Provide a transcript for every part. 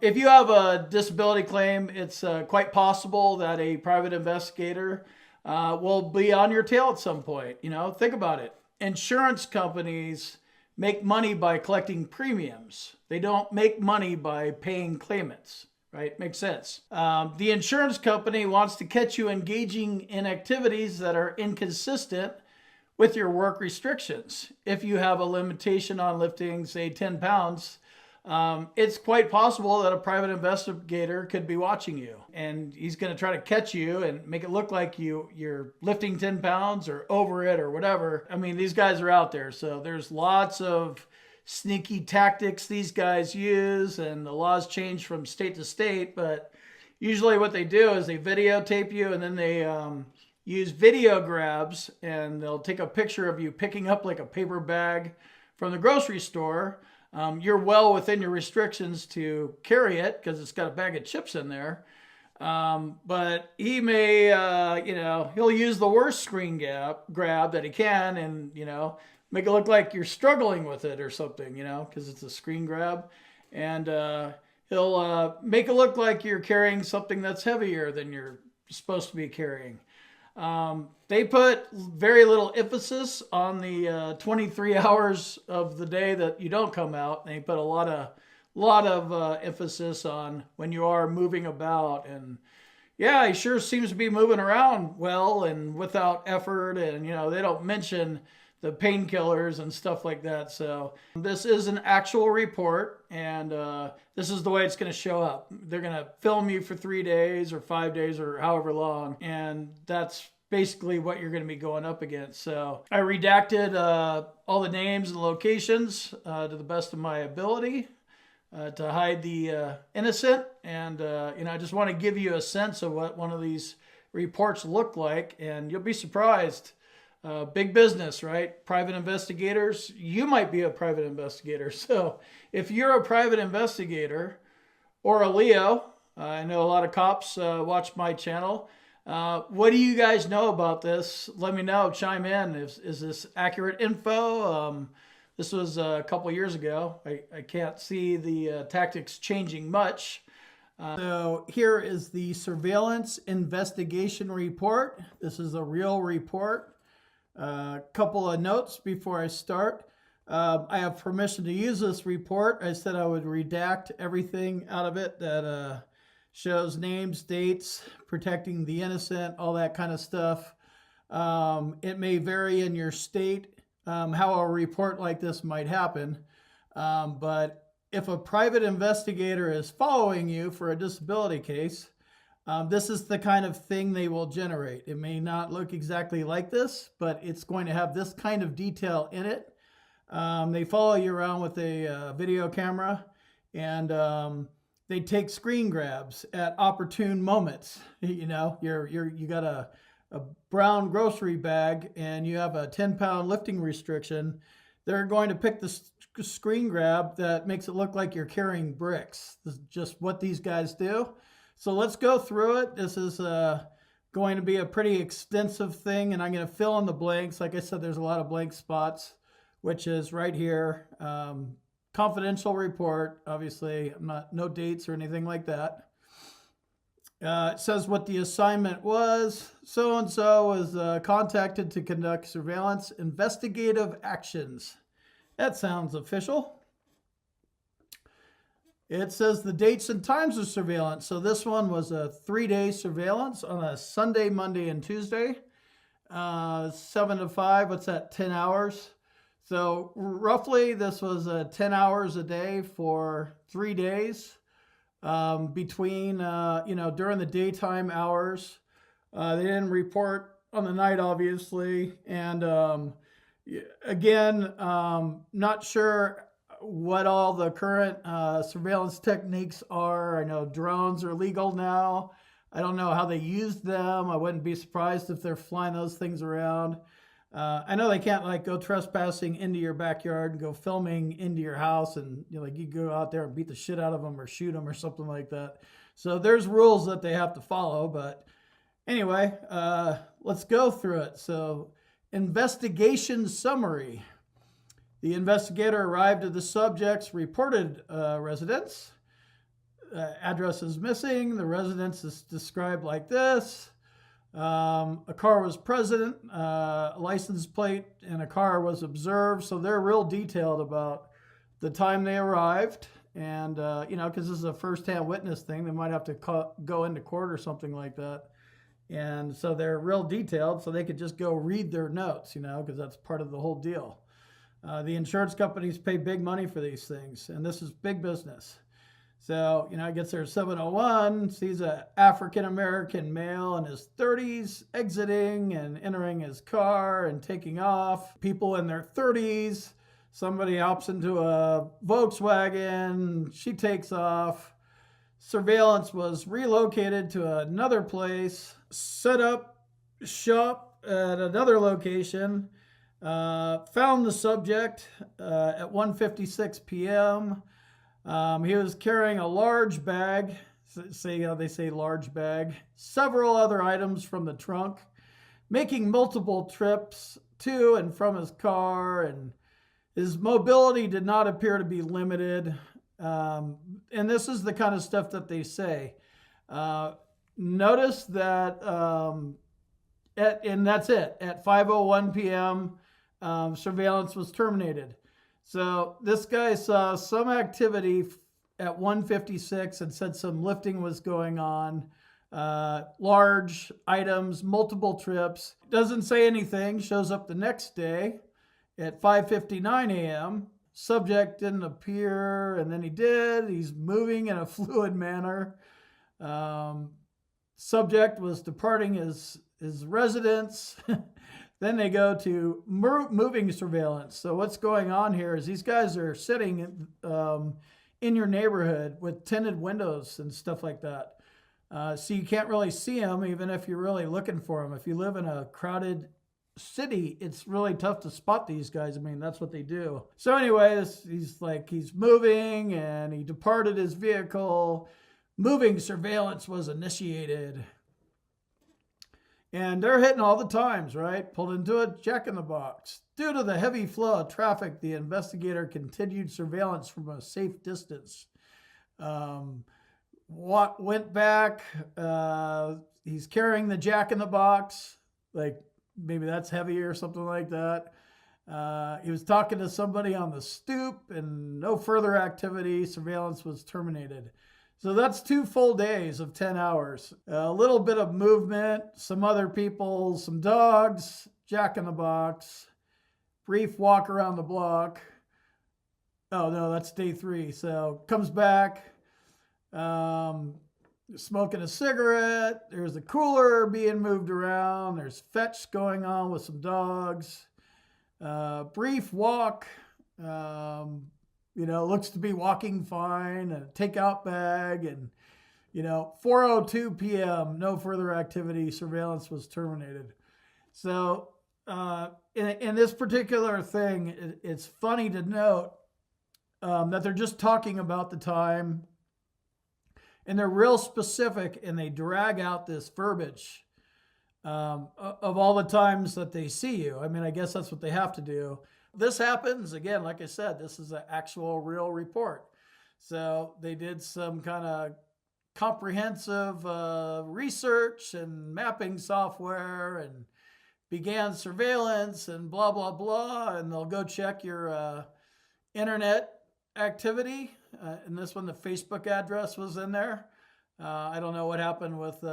If you have a disability claim, it's quite possible that a private investigator will be on your tail at some point. Think about it. Insurance companies make money by collecting premiums. They don't make money by paying claimants, right? Makes sense. The insurance company wants to catch you engaging in activities that are inconsistent with your work restrictions. If you have a limitation on lifting, say, 10 pounds, it's quite possible that a private investigator could be watching you, and he's going to try to catch you and make it look like you're lifting 10 pounds or over it or whatever. I mean, these guys are out there, so there's lots of sneaky tactics these guys use, and the laws change from state to state, but usually what they do is they videotape you, and then they use video grabs, and they'll take a picture of you picking up like a paper bag from the grocery store. You're well within your restrictions to carry it because it's got a bag of chips in there. But he may, he'll use the worst screen grab that he can, and, make it look like you're struggling with it or something, because it's a screen grab. And he'll make it look like you're carrying something that's heavier than you're supposed to be carrying. They put very little emphasis on the 23 hours of the day that you don't come out. They put a lot of emphasis on when you are moving about. And yeah, he sure seems to be moving around well and without effort. And, they don't mention the painkillers and stuff like that. So this is an actual report, and this is the way it's going to show up. They're going to film you for 3 days or 5 days or however long, and that's basically what you're going to be going up against. So I redacted all the names and locations to the best of my ability to hide the innocent, and I just want to give you a sense of what one of these reports look like, and you'll be surprised. Big business, right? Private investigators. You might be a private investigator. So if you're a private investigator or a Leo, I know a lot of cops watch my channel. What do you guys know about this? Let me know. Chime in. Is this accurate info? This was a couple years ago. I can't see the tactics changing much. So here is the surveillance investigation report. This is a real report. A couple of notes before I start. I have permission to use this report. I said I would redact everything out of it that shows names, dates, protecting the innocent, all that kind of stuff. It may vary in your state how a report like this might happen. But if a private investigator is following you for a disability case, this is the kind of thing they will generate. It may not look exactly like this, but it's going to have this kind of detail in it. They follow you around with a video camera, and they take screen grabs at opportune moments. You got a brown grocery bag and you have a 10-pound lifting restriction. They're going to pick the screen grab that makes it look like you're carrying bricks. This is just what these guys do. So let's go through it. This is going to be a pretty extensive thing, and I'm going to fill in the blanks. Like I said, there's a lot of blank spots, which is right here. Confidential report, obviously. No dates or anything like that. It says what the assignment was. So-and-so was contacted to conduct surveillance investigative actions. That sounds official. It says the dates and times of surveillance. So this one was a 3-day surveillance on a Sunday, Monday, and Tuesday. 7 to 5, what's that, 10 hours? So roughly this was 10 hours a day for 3 days between, during the daytime hours. They didn't report on the night, obviously. And again, not sure what all the current surveillance techniques are. I know drones are legal now. I don't know how they use them. I wouldn't be surprised if they're flying those things around. I know they can't go trespassing into your backyard and go filming into your house and you go out there and beat the shit out of them or shoot them or something like that. So there's rules that they have to follow. But anyway, let's go through it. So investigation summary. The investigator arrived at the subject's reported residence. address is missing. The residence is described like this. A car was present, a license plate and a car was observed. So they're real detailed about the time they arrived. And, because this is a first-hand witness thing, they might have to go into court or something like that. And so they're real detailed, so they could just go read their notes, because that's part of the whole deal. The insurance companies pay big money for these things, and this is big business. So, it gets there at 7:01, sees an African-American male in his 30s exiting and entering his car and taking off. People in their 30s, somebody hops into a Volkswagen, she takes off. Surveillance was relocated to another place, set up shop at another location, found the subject at 1:56 p.m., he was carrying a large bag, they say large bag, several other items from the trunk, making multiple trips to and from his car, and his mobility did not appear to be limited. And this is the kind of stuff that they say. Notice that, and that's it, at 5:01 p.m., surveillance was terminated. So this guy saw some activity at 1:56 and said some lifting was going on. Large items, multiple trips. Doesn't say anything. Shows up the next day at 5:59 a.m. Subject didn't appear, and then he did. He's moving in a fluid manner. Subject was departing his residence. Then they go to moving surveillance. So what's going on here is these guys are sitting in your neighborhood with tinted windows and stuff like that. So you can't really see them even if you're really looking for them. If you live in a crowded city, it's really tough to spot these guys. I mean, that's what they do. So anyway, he's moving and he departed his vehicle. Moving surveillance was initiated. And they're hitting all the times, right? Pulled into a jack-in-the-box. Due to the heavy flow of traffic, the investigator continued surveillance from a safe distance. Went back. He's carrying the jack-in-the-box. Like, maybe that's heavy or something like that. He was talking to somebody on the stoop, and no further activity. Surveillance was terminated. So that's 2 full days of 10 hours. A little bit of movement, some other people, some dogs, jack-in-the-box, brief walk around the block. Oh, no, that's day 3. So comes back, smoking a cigarette. There's a cooler being moved around. There's fetch going on with some dogs. Brief walk. Looks to be walking fine, a takeout bag, and, 4:02 p.m., no further activity, surveillance was terminated. So in this particular thing, it's funny to note that they're just talking about the time, and they're real specific, and they drag out this verbiage of all the times that they see you. I mean, I guess that's what they have to do. This happens, again, like I said, this is an actual real report. So they did some kind of comprehensive research and mapping software and began surveillance and blah, blah, blah. And they'll go check your internet activity. In this one, the Facebook address was in there. I don't know what happened with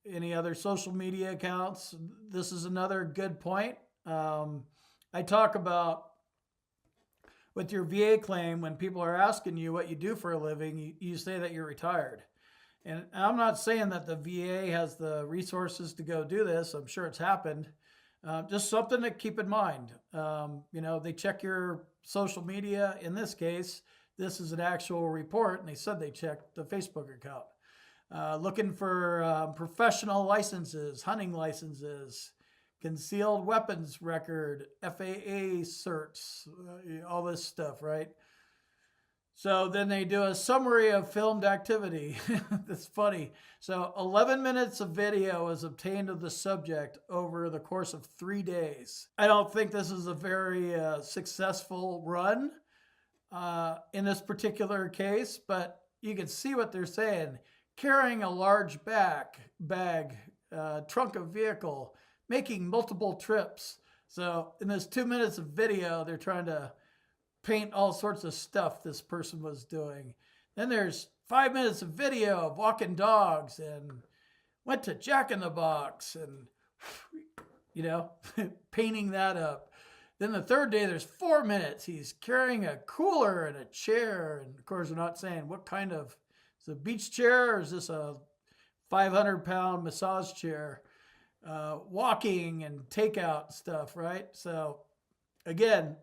any other social media accounts. This is another good point. I talk about with your VA claim, when people are asking you what you do for a living, you say that you're retired. And I'm not saying that the VA has the resources to go do this. I'm sure it's happened. Just something to keep in mind. They check your social media. In this case, this is an actual report, and they said they checked the Facebook account. Looking for professional licenses, hunting licenses, concealed weapons record, FAA certs, all this stuff, right? So then they do a summary of filmed activity. That's funny. So 11 minutes of video was obtained of the subject over the course of 3 days. I don't think this is a very successful run in this particular case, but you can see what they're saying. Carrying a large bag, trunk of vehicle, making multiple trips. So in this 2 minutes of video, they're trying to paint all sorts of stuff this person was doing. Then there's 5 minutes of video of walking dogs and went to Jack in the Box and, painting that up. Then the third day, there's 4 minutes. He's carrying a cooler and a chair. And of course, they're not saying what kind of, is it a beach chair or is this a 500-pound massage chair? Walking and takeout stuff, right? So again,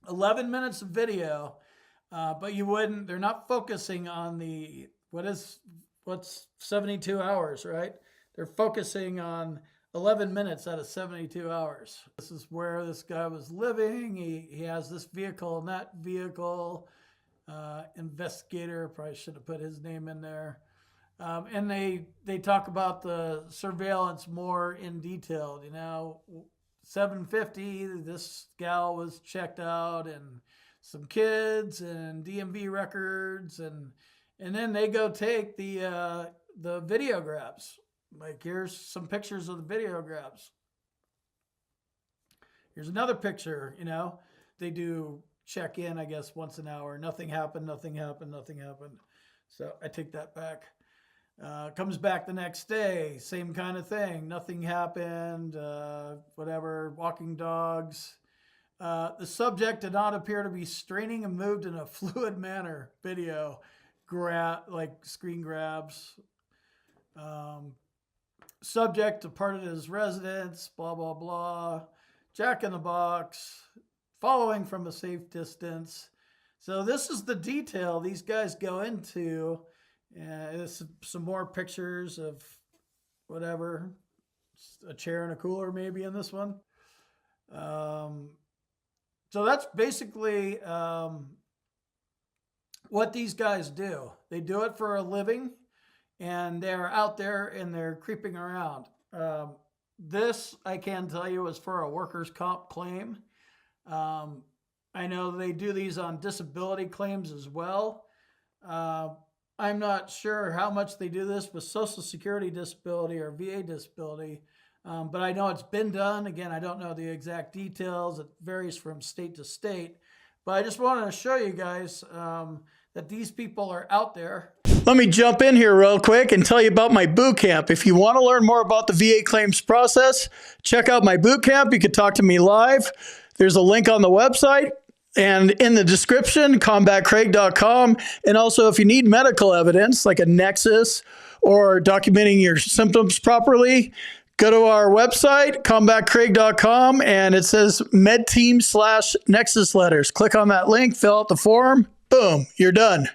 11 minutes of video, but they're not focusing on what's 72 hours, right? They're focusing on 11 minutes out of 72 hours. This is where this guy was living. He has this vehicle and that vehicle. Investigator, probably should have put his name in there. And they talk about the surveillance more in detail. 7:50, this gal was checked out, and some kids and DMV records, and then they go take the videograps. Like, here's some pictures of the videograps. Here's another picture. They do check in, I guess, once an hour. Nothing happened. So I take that back. Comes back the next day, same kind of thing. Nothing happened, whatever, walking dogs. The subject did not appear to be straining and moved in a fluid manner. Video, like screen grabs. Subject departed his residence, blah, blah, blah. Jack in the Box, following from a safe distance. So this is the detail these guys go into. There's some more pictures of whatever, a chair and a cooler maybe in this one. So that's basically what these guys do. They do it for a living, and they're out there and they're creeping around. This, I can tell you, is for a workers' comp claim. I know they do these on disability claims as well. I'm not sure how much they do this with Social Security disability or VA disability, but I know it's been done. Again, I don't know the exact details. It varies from state to state. But I just wanted to show you guys that these people are out there. Let me jump in here real quick and tell you about my boot camp. If you want to learn more about the VA claims process, check out my boot camp. You can talk to me live. There's a link on the website. And in the description, combatcraig.com. And also, if you need medical evidence, like a nexus or documenting your symptoms properly, go to our website, combatcraig.com, and it says medteam/nexus letters. Click on that link, fill out the form, boom, you're done.